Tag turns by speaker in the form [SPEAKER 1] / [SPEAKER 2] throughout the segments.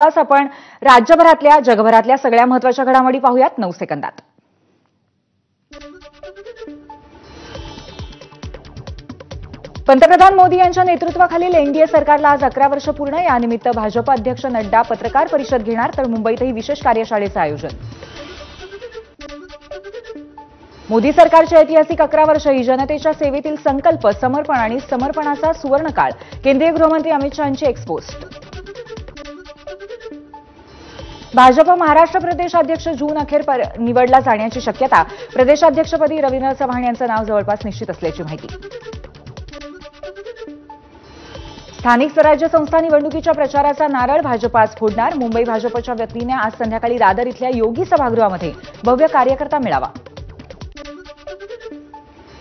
[SPEAKER 1] आज आपण राज्यभरातल्या जगभरातल्या सगळ्या महत्त्वाच्या घडामोडी पाहूयात 9 सेकंदात। पंतप्रधान मोदी यांच्या नेतृत्वाखालील एनडीए सरकारला आज 11 वर्ष पूर्ण। यानिमित्त भाजप अध्यक्ष नड्डा पत्रकार परिषद घेणार, तर मुंबईतही विशेष कार्यशाळेचं आयोजन। मोदी सरकारची ऐतिहासिक 11 वर्ष ही जनतेच्या सेवेतील संकल्प, समर्पण आणि समर्पणाचा सुवर्णकाळ। केंद्रीय गृहमंत्री अमित शहांची एक्सपोस्ट। भाजप महाराष्ट्र प्रदेश अध्यक्ष जून अखेर निवडला जाण्याची शक्यता। प्रदेशाध्यक्षपदी रवींद्र चव्हाण यांचं नाव जवळपास निश्चित असल्याची माहिती। स्थानिक स्वराज्य संस्था निवडणुकीच्या प्रचाराचा नारळ भाजप आज फोडणार। मुंबई भाजपच्या वतीने आज संध्याकाळी दादर इथल्या योगी सभागृहामध्ये भव्य कार्यकर्ता मेळावा।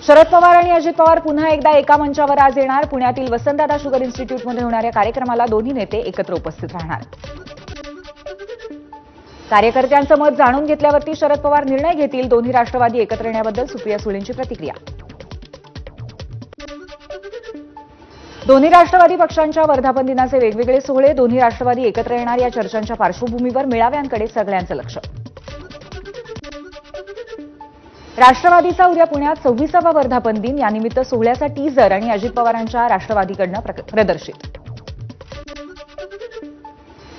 [SPEAKER 1] शरद पवार आणि अजित पवार पुन्हा एकदा एका मंचावर आज येणार। पुण्यातील वसंतदादा शुगर इन्स्टिट्यूटमध्ये होणाऱ्या कार्यक्रमाला दोन्ही नेते एकत्र उपस्थित राहणार। कार्यकर्त्यांचं मत जाणून घेतल्यावरती शरद पवार निर्णय घेतील। दोन्ही राष्ट्रवादी एकत्र येण्याबद्दल सुप्रिया सुळेंची प्रतिक्रिया। दोन्ही राष्ट्रवादी पक्षांच्या वर्धापन दिनाचे वेगवेगळे सोहळे। दोन्ही राष्ट्रवादी एकत्र येणार या चर्चांच्या पार्श्वभूमीवर मेळाव्यांकडे सगळ्यांचं लक्ष। राष्ट्रवादीचा उद्या पुण्यात 26वा वर्धापन दिन। यानिमित्त सोहळ्याचा टीजर आणि अजित पवारांच्या राष्ट्रवादीकडनं प्रदर्शित।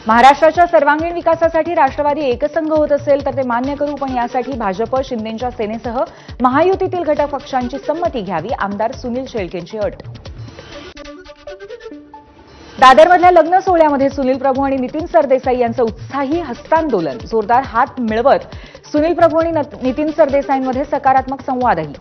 [SPEAKER 1] महाराष्ट्राच्या सर्वांगीण विकासासाठी राष्ट्रवादी एकसंघ होत असेल तर ते मान्य करू, पण यासाठी भाजप शिंदेंच्या सेनेसह महायुतीतील घटक पक्षांची संमती घ्यावी। आमदार सुनील शेळकेंची अट। दादरमधल्या लग्न सोहळ्यामध्ये सुनील प्रभू आणि नितीन सरदेसाई यांचं उत्साही हस्तांदोलन। जोरदार हात मिळवत सुनील प्रभू आणि नितीन सरदेसाईंमध्ये सकारात्मक संवादही।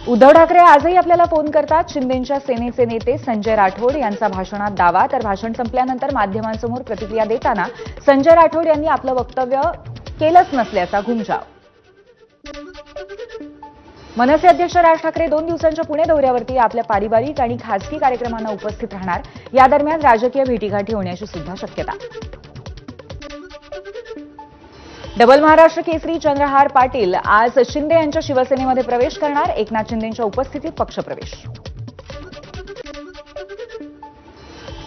[SPEAKER 1] उद्धव ठाकरे आजही आपल्याला फोन करतात। शिंदेंच्या सेनेचे नेते संजय राठोड यांचा भाषणात दावा, तर भाषण संपल्यानंतर माध्यमांसमोर प्रतिक्रिया देताना संजय राठोड यांनी आपलं वक्तव्य केलंच नसल्याचा घुमजाव। मनसे अध्यक्ष राज ठाकरे 2 दिवसांच्या पुणे दौऱ्यावरती आपल्या पारिवारिक आणि खासगी कार्यक्रमांना उपस्थित राहणार। या दरम्यान राजकीय भेटीगाठी होण्याची सुद्धा शक्यता। डबल महाराष्ट्र केसरी चंद्रहार पाटील आज शिंदे यांच्या शिवसेनेमध्ये प्रवेश करणार। एकनाथ शिंदेंच्या उपस्थितीत पक्षप्रवेश।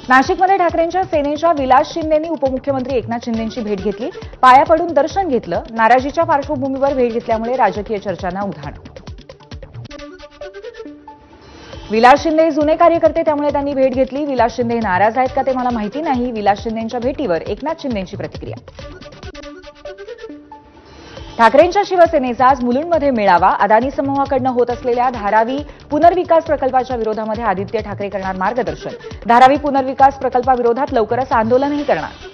[SPEAKER 1] नाशिकमध्ये ठाकरेंच्या सेनेच्या विलास शिंदेंनी उपमुख्यमंत्री एकनाथ शिंदेंची भेट घेतली। पाया पडून दर्शन घेतलं। नाराजीच्या पार्श्वभूमीवर भेट घेतल्यामुळे राजकीय चर्चांना उधाण। विलास शिंदे हे जुने कार्यकर्ते, त्यामुळे त्यांनी भेट घेतली। विलास शिंदे नाराज आहेत का ते मला माहिती नाही। विलास शिंदेंच्या भेटीवर एकनाथ शिंदेंची प्रतिक्रिया। ठाकरेंच्या शिवसेनेचा आज मुलुंडमध्ये मेळावा। अदानी समूहाकडून होत असलेल्या धारावी पुनर्विकास प्रकल्पाच्या विरोधामध्ये आदित्य ठाकरे करणार मार्गदर्शन। धारावी पुनर्विकास प्रकल्पाविरोधात लवकरच आंदोलनही करणार।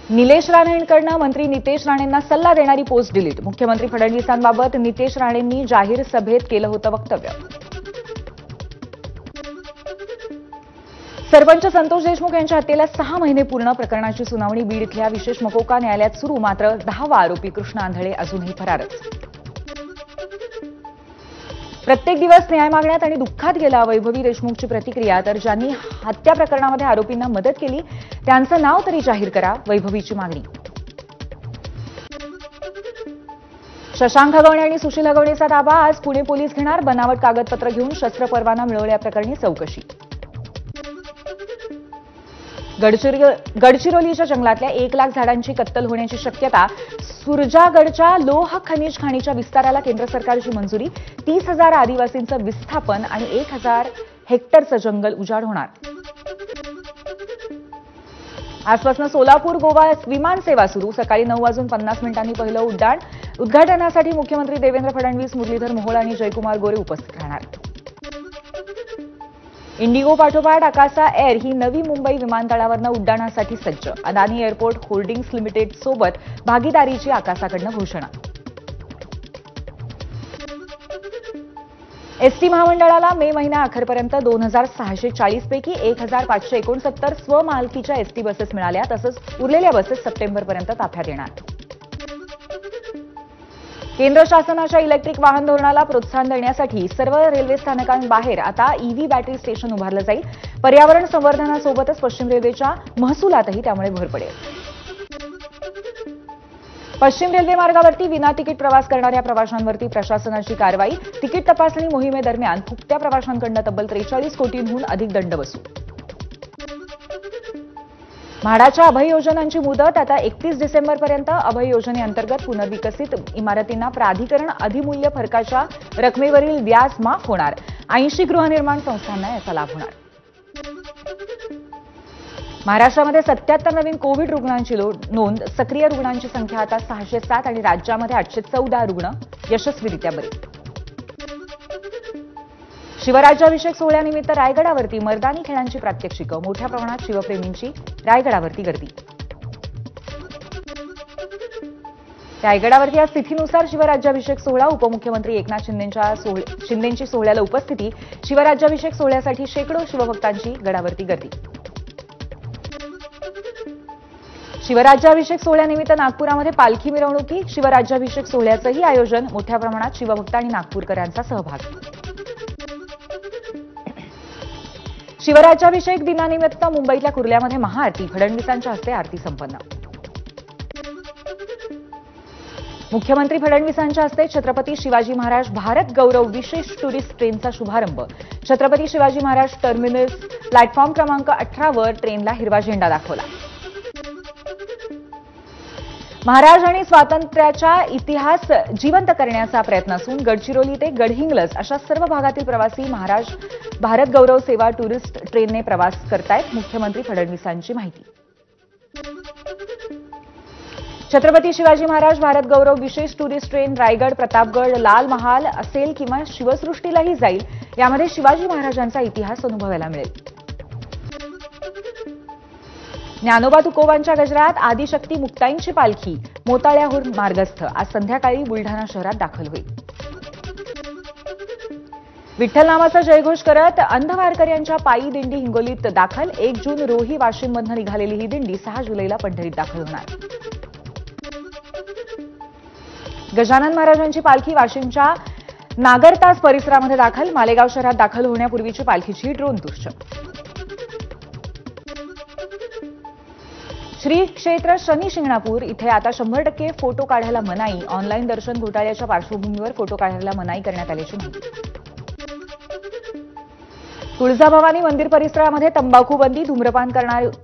[SPEAKER 1] निलेश राणेंकडून मंत्री नितेश राणेंना सल्ला देणारी पोस्ट डिलीट। मुख्यमंत्री फडणवीसांबाबत नितेश राणेंनी जाहीर सभेत केलं होतं वक्तव्य। सरपंच संतोष देशमुख यांच्या हत्येला 6 महिने पूर्ण। प्रकरणाची सुनावणी बीड इथल्या विशेष मकोका न्यायालयात सुरू, मात्र 10वा आरोपी कृष्ण आंधळे अजूनही फरारच। प्रत्येक दिवस न्याय मागण्यात आणि दुःखात गेला, वैभवी देशमुखची प्रतिक्रिया। तर ज्यांनी हत्या प्रकरणामध्ये आरोपींना मदत केली त्यांचं नाव तरी जाहीर करा, वैभवीची मागणी। शशांक हगवणे आणि सुशील हगवणेचा ताबा आज पुणे पोलीस घेणार। बनावट कागदपत्र घेऊन शस्त्र परवाना मिळवल्याप्रकरणी चौकशी। गडचिरोलीच्या जंगलातल्या 1 लाख झाडांची कत्तल होण्याची शक्यता। सुरजागडच्या लोह खनिज खाणीच्या विस्ताराला केंद्र सरकारची मंजुरी। 30,000 आदिवासींचं विस्थापन आणि 1,000 हेक्टरचं जंगल उजाड होणार। आजपासून सोलापूर गोवा विमान सेवा सुरू। सकाळी 9:50 पहिलं उड्डाण। उद्घाटनासाठी मुख्यमंत्री देवेंद्र फडणवीस, मुरलीधर मोहोळ आणि जयकुमार गोरे उपस्थित राहणार। इंडिगो पाठोपाठ आकाशा एअर ही नवी मुंबई विमानतळावरनं उड्डाणासाठी सज्ज। अदानी एअरपोर्ट होल्डिंग्स लिमिटेड सोबत भागीदारीची आकाशाकडनं घोषणा। एसटी महामंडळाला मे महिना अखेरपर्यंत 2,640 पैकी 1,569 स्वमालकीच्या एसटी बसेस मिळाल्या। तसंच उरलेल्या बसेस सप्टेंबरपर्यंत ताफ्यात येणार। केंद्र शासनाच्या इलेक्ट्रिक वाहन धोरणाला प्रोत्साहन देण्यासाठी सर्व रेल्वे स्थानकांबाहेर आता ईव्ही बॅटरी स्टेशन उभारलं जाईल। पर्यावरण संवर्धनासोबतच पश्चिम रेल्वेच्या महसुलातही त्यामुळे भर पडेल। पश्चिम रेल्वे मार्गावरती विना तिकीट प्रवास करणाऱ्या प्रवाशांवरती प्रशासनाची कारवाई. तिकीट तपासणी मोहिमेदरम्यान फुकट्या प्रवाशांकडून तब्बल 43 कोटींहून अधिक दंड वसूल. म्हाडाच्या अभय योजनांची मुदत आता 31 डिसेंबरपर्यंत. अभय योजनेअंतर्गत पुनर्विकसित इमारतींना प्राधिकरण अधिमूल्य फरकाच्या रकमेवरील व्याज माफ होणार. 80 गृहनिर्माण संस्थांना याचा लाभ होणार. महाराष्ट्रामध्ये 77 नवीन कोविड रुग्णांची नोंद. सक्रिय रुग्णांची संख्या आता 607 आणि राज्यामध्ये 814 रुग्ण यशस्वीरित्या बरे. शिवराज्याभिषेक सोहळ्यानिमित्त रायगडावरती मर्दानी खेळांची प्रात्यक्षिकं. मोठ्या प्रमाणात शिवप्रेमींची रायगडावरती गर्दी. रायगडावरती आज तिथीनुसार शिवराज्याभिषेक सोहळा. उपमुख्यमंत्री एकनाथ शिंदेंची सोहळ्याला उपस्थिती. शिवराज्याभिषेक सोहळ्यासाठी शेकडो शिवभक्तांची गडावरती गर्दी. शिवराज्याभिषेक सोहळ्यानिमित्त नागपुरामध्ये पालखी मिरवणुकी. शिवराज्याभिषेक सोहळ्याचंही आयोजन. मोठ्या प्रमाणात शिवभक्त आणि नागपूरकरांचा सहभाग. शिवराज्याभिषेक दिनानिमित्त मुंबईतल्या कुर्ल्यामध्ये महाआरती. फडणवीसांच्या हस्ते आरती संपन्न. मुख्यमंत्री फडणवीसांच्या हस्ते छत्रपती शिवाजी महाराज भारत गौरव विशेष टुरिस्ट ट्रेनचा शुभारंभ. छत्रपती शिवाजी महाराज टर्मिनस प्लॅटफॉर्म क्रमांक 18 वर ट्रेनला हिरवा झेंडा दाखवला. महाराज आणि स्वातंत्र्याचा इतिहास जिवंत करण्याचा प्रयत्न असून गडचिरोली ते गडहिंग्लज अशा सर्व भागातील प्रवासी महाराज भारत गौरव सेवा टुरिस्ट ट्रेनने प्रवास करतायत. मुख्यमंत्री फडणवीसांची माहिती. छत्रपती शिवाजी महाराज भारत गौरव विशेष टुरिस्ट ट्रेन रायगड, प्रतापगड, लाल महाल असेल किंवा शिवसृष्टीलाही जाईल. यामध्ये शिवाजी महाराजांचा इतिहास अनुभवायला मिळेल. ज्ञानोबा तुकोबांच्या गजरात आदिशक्ती मुक्ताईंची पालखी मोताळ्याहून मार्गस्थ. आज संध्याकाळी बुलढाणा शहरात दाखल होईल. विठ्ठल नामाचा जयघोष करत अंध वारकऱ्यांच्या पायी दिंडी हिंगोलीत दाखल. 1 जून रोही वाशिममधून निघालेली ही दिंडी 6 जुलैला पंढरीत दाखल होणार. गजानन महाराजांची पालखी वाशिमच्या नागरतास परिसरामध्ये दाखल. मालेगाव शहरात दाखल होण्यापूर्वीची पालखीची ड्रोन दृश्य. श्री क्षेत्र शनी शिंगणापूर इथे आता 100% फोटो काढायला मनाई. ऑनलाईन दर्शन घोटाळ्याच्या पार्श्वभूमीवर फोटो काढायला मनाई करण्यात आल्याची माहिती. तुळजाभवानी मंदिर परिसरामध्ये तंबाखू बंदी. धूम्रपान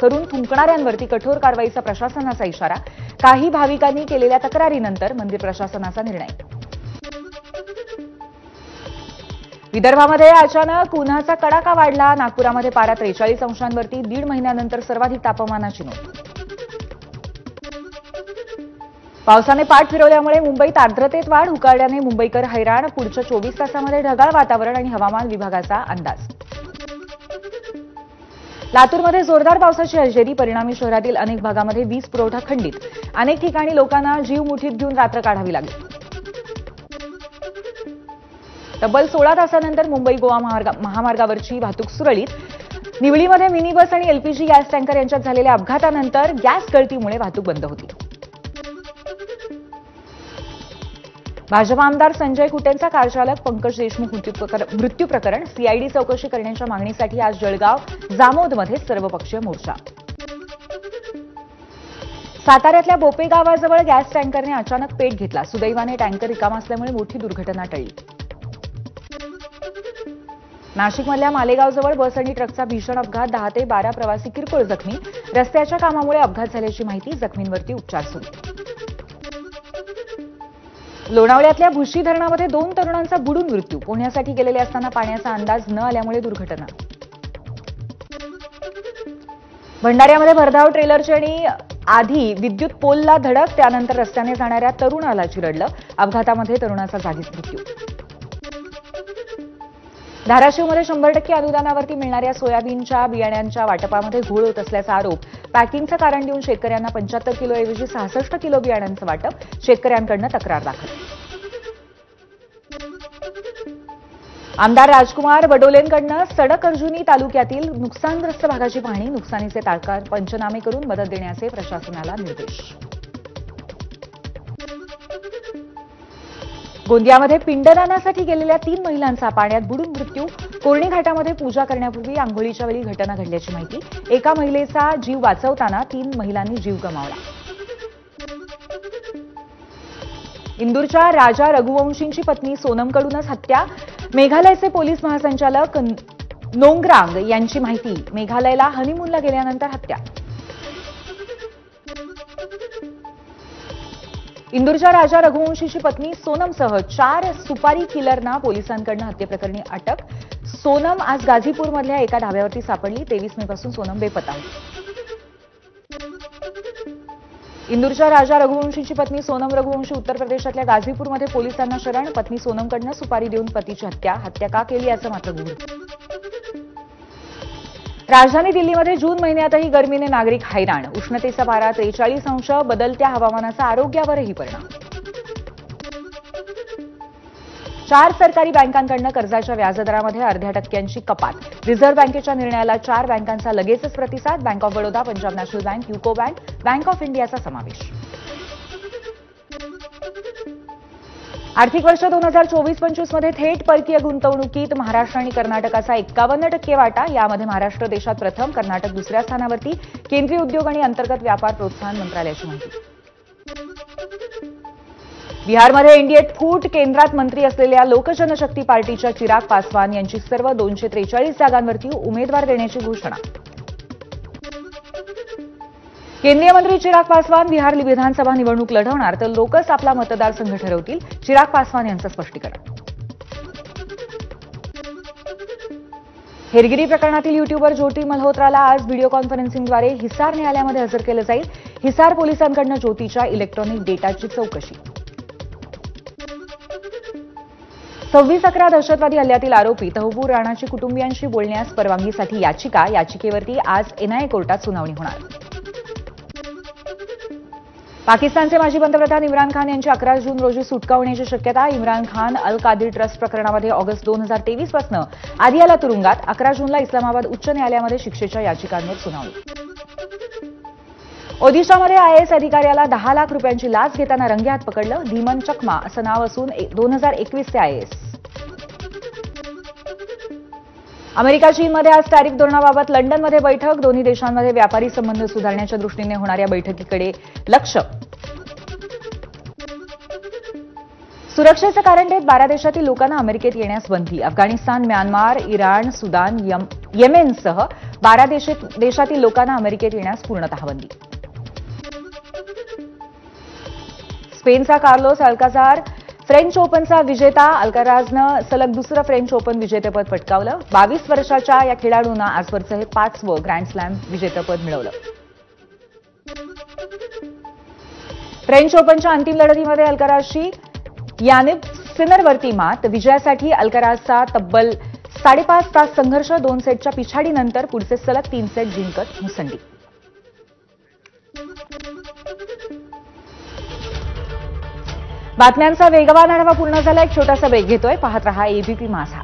[SPEAKER 1] करून थुंकणाऱ्यांवरती कठोर कारवाईचा प्रशासनाचा इशारा. काही भाविकांनी केलेल्या तक्रारीनंतर मंदिर प्रशासनाचा निर्णय. विदर्भामध्ये अचानक उन्हाचा कडाका वाढला. नागपुरामध्ये पारा 43 अंशांवरती. 1.5 महिन्यानंतर सर्वाधिक तापमानाची नोंद. पावसाने पाठ फिरवल्यामुळे मुंबईत आर्द्रतेत वाढ. उकाड्याने मुंबईकर हैराण. पुढच्या 24 तासामध्ये ढगाळ वातावरण आणि हवामान विभागाचा अंदाज. लातूरमध्ये जोरदार पावसाची हजेरी. परिणामी शहरातील अनेक भागामध्ये वीज पुरवठा खंडित. अनेक ठिकाणी लोकांना जीव मुठीत घेऊन रात्र काढावी लागली. तब्बल 16 तासानंतर मुंबई गोवा महामार्गावरची वाहतूक सुरळीत. निवळीमध्ये मिनी बस आणि एलपीजी गॅस टँकर यांच्यात झालेल्या अपघातानंतर गॅस गळतीमुळे वाहतूक बंद होती. भाजप आमदार संजय कुटेंचा कारचालक पंकज देशमुख मृत्यू प्रकरण सीआयडी चौकशी करण्याच्या मागणीसाठी आज जळगाव जामोदमध्ये सर्वपक्षीय मोर्चा. साताऱ्यातल्या बोपे गावाजवळ गॅस टँकरने अचानक पेट घेतला. सुदैवाने टँकर रिकामा असल्यामुळे मोठी दुर्घटना टळली. नाशिकमधल्या मालेगावजवळ बस आणि ट्रकचा भीषण अपघात. 10 ते 12 प्रवासी किरकोळ जखमी. रस्त्याच्या कामामुळे अपघात झाल्याची माहिती. जखमींवरती उपचार सुरू. लोणावळ्यातल्या भुशी धरणामध्ये 2 तरुणांचा बुडून मृत्यू. पोहण्यासाठी गेलेले असताना पाण्याचा अंदाज न आल्यामुळे दुर्घटना. भंडाऱ्यामध्ये भरधाव ट्रेलरची आणि आधी विद्युत पोलला धडक. त्यानंतर रस्त्याने जाणाऱ्या तरुणाला चिरडलं. अपघातामध्ये तरुणाचा जागीच मृत्यू. धाराशिवमध्ये 100% अनुदानावरती मिळणाऱ्या सोयाबीनच्या बियाण्यांच्या वाटपामध्ये घोळ होत असल्याचा आरोप. पॅकिंगचं कारण देऊन शेतकऱ्यांना 75 किलोऐवजी 66 किलो बियाण्यांचं वाटप. शेतकऱ्यांकडून तक्रार दाखल. आमदार राजकुमार बडोलेंकडून सडक अर्जुनी तालुक्यातील नुकसानग्रस्त भागाची पाहणी. नुकसानीचे तात्काळ पंचनामे करून मदत देण्याचे प्रशासनाला निर्देश. गोंदियामध्ये पिंडदानासाठी गेलेल्या 3 महिलांचा पाण्यात बुडून मृत्यू. कोरणी घाटामध्ये पूजा करण्यापूर्वी आंघोळीच्या वेळी घटना घडल्याची माहिती. एका महिलेचा जीव वाचवताना 3 महिलांनी जीव गमावला. इंदूरच्या राजा रघुवंशींची पत्नी सोनमकडूनच हत्या. मेघालयचे पोलीस महासंचालक नोंगरांग यांची माहिती. मेघालयला हनीमूनला गेल्यानंतर हत्या. इंदूरच्या राजा रघुवंशीची पत्नी सोनमसह 4 सुपारी किलरना पोलिसांकडून हत्येप्रकरणी अटक. सोनम आज गाझीपूरमधल्या एका ढाब्यावरती सापडली. 23 मेपासून सोनम बेपत्ता होती. इंदूरच्या राजा रघुवंशीची पत्नी सोनम रघुवंशी उत्तर प्रदेशातल्या गाझीपूरमध्ये पोलिसांना शरण. पत्नी सोनमकडून सुपारी देऊन पतीची हत्या का केली याचं मात्र गूढ. राजधानी दिल्लीमध्ये जून महिन्यातही गरमीने नागरिक हैराण. उष्णतेचा पारा 43 अंश. बदलत्या हवामानाचा आरोग्यावरही परिणाम. 4 सरकारी बँकांकडून कर्जाच्या व्याजदरामध्ये अर्ध्या टक्क्यांची कपात. रिझर्व्ह बँकेच्या निर्णयाला 4 बँकांचा लगेचच प्रतिसाद. Bank of Baroda, Punjab national bank, UCO bank, bank of इंडियाचा समावेश. आर्थिक वर्ष 2024-25 मध्ये थेट परकीय गुंतवणुकीत महाराष्ट्र आणि कर्नाटकाचा 51% वाटा. यामध्ये महाराष्ट्र देशात प्रथम, कर्नाटक दुसऱ्या स्थानावरती. केंद्रीय उद्योग आणि अंतर्गत व्यापार प्रोत्साहन मंत्रालयाची माहिती. बिहारमध्ये एनडीएत फूट. केंद्रात मंत्री असलेल्या लोकजनशक्ती पार्टीच्या चिराग पासवान यांची सर्व 243 जागांवरती उमेदवार देण्याची घोषणा. केंद्रीय मंत्री चिराग पासवान बिहार विधानसभा निवडणूक लढवणार, तर लोकच आपला मतदारसंघ ठरवतील. चिराग पासवान यांचं स्पष्टीकरण. हेरगिरी प्रकरणातील युट्यूबर ज्योती मल्होत्राला आज व्हिडिओ कॉन्फरन्सिंगद्वारे हिसार न्यायालयामध्ये हजर केलं जाईल. हिसार पोलिसांकडून ज्योतीच्या इलेक्ट्रॉनिक डेटाची चौकशी. 26/11 दहशतवादी हल्ल्यातील आरोपी तहव्वूर राणाची कुटुंबियांशी बोलण्यास परवानगीसाठी याचिका. याचिकेवरती आज एनआयए कोर्टात सुनावणी होणार. पाकिस्तानचे माजी पंतप्रधान इम्रान खान यांची 11 जून रोजी सुटका होण्याची शक्यता. इम्रान खान अल कादिर ट्रस्ट प्रकरणामध्ये ऑगस्ट 2023 पासून आदियाला तुरुंगात. 11 जूनला इस्लामाबाद उच्च न्यायालयामध्ये शिक्षेच्या याचिकांवर सुनावणी. ओदिशामध्ये आयएएस अधिकाऱ्याला 10 लाख रुपयांची लाच घेताना रंगेहात पकडलं. धीमन चकमा असं नाव असून 2021 चे आयएएस. अमेरिका चीनमध्ये आज टॅरिफ धोरणाबाबत लंडनमध्ये बैठक. दोन्ही देशांमध्ये व्यापारी संबंध सुधारण्याच्या दृष्टीने होणाऱ्या बैठकीकडे लक्ष. सुरक्षेचं कारण देत 12 देशातील लोकांना अमेरिकेत येण्यास बंदी. अफगाणिस्तान, म्यानमार, इराण, सुदान, येमेनसह 12 देशातील लोकांना अमेरिकेत येण्यास पूर्णतः बंदी. स्पेनचा कार्लोस अल्काजार फ्रेंच ओपनचा विजेता. अल्काराजनं सलग दुसरं फ्रेंच ओपन विजेतेपद पटकावलं. 22 वर्षाच्या या खेळाडूंना आजवरचं हे 5वं ग्रँड स्लॅम विजेतेपद मिळवलं. फ्रेंच ओपनच्या अंतिम लढतीमध्ये अल्काराजची यानिक सिनरवरती मात. विजयासाठी अल्काराजचा तब्बल 5.5 तास संघर्ष. 2 सेटच्या पिछाडीनंतर पुढचे सलग 3 सेट जिंकत मुसंडी. बातम्यांचा वेगवान आढावा पूर्ण झाला. एक छोटासा ब्रेक घेतोय. पाहत रहा एबीपी माझा.